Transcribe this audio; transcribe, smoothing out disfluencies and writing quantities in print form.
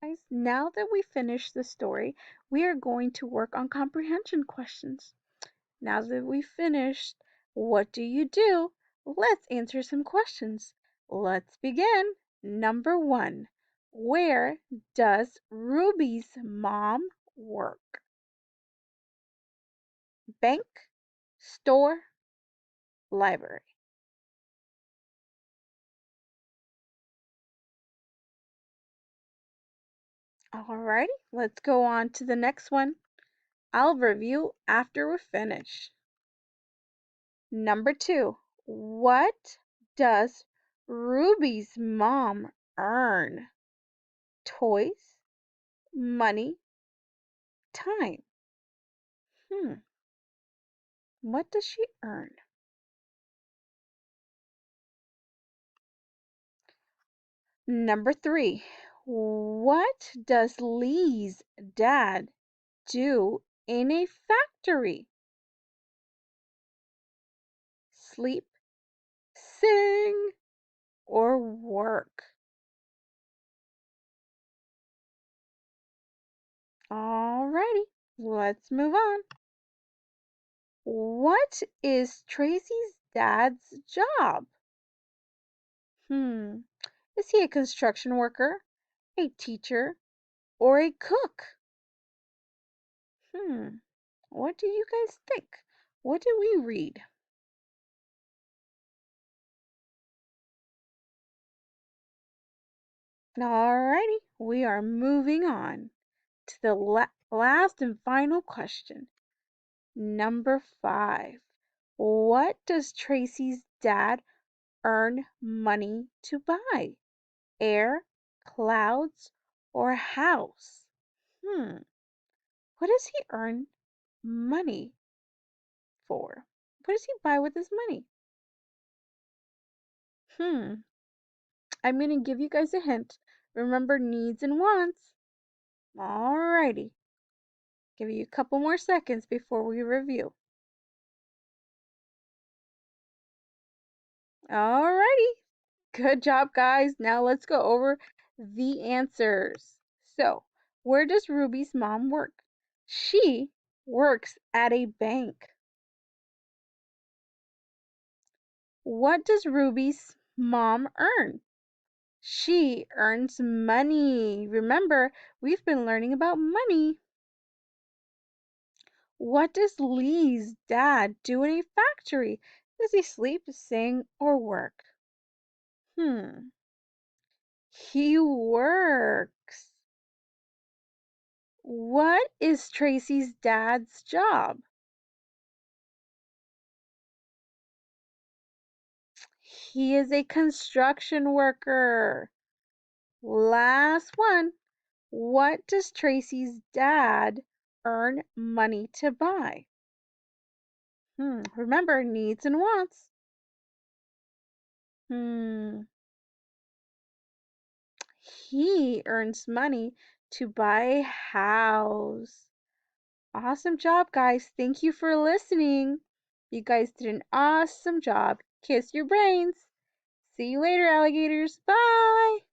Guys, now that we finished the story, we are going to work on comprehension questions. Now that we finished, what do you do? Let's answer some questions. Let's begin. Number one, where does Ruby's mom work? Bank, store, library. Alrighty, let's go on to the next one. I'll review after we're finished. Number two, what does Ruby's mom earn? Toys, money, time. Hmm, what does she earn? Number three, what does Lee's dad do in a factory? Sleep, sing, or work? Alrighty, let's move on. What is Tracy's dad's job? Hmm, is he a construction worker, a teacher, or a cook? Hmm, what do you guys think? What did we read? Alrighty, we are moving on to the last and final question. Number five. What does Tracy's dad earn money to buy? Air, clouds, or a house? Hmm, what does he earn money for? What does he buy with his money? Hmm, I'm going to give you guys a hint. Remember needs and wants. Alrighty, give you a couple more seconds before we review. Alrighty, good job, guys. Now let's go over the answers. So, where does Ruby's mom work? She works at a bank. What does Ruby's mom earn? She earns money. Remember, we've been learning about money. What does Lee's dad do in a factory? Does he sleep, sing, or work? Hmm, he works. What is Tracy's dad's job? He is a construction worker. Last one. What does Tracy's dad earn money to buy? Remember, needs and wants. Hmm, he earns money to buy a house. Awesome job, guys. Thank you for listening. You guys did an awesome job. Kiss your brains. See you later, alligators. Bye.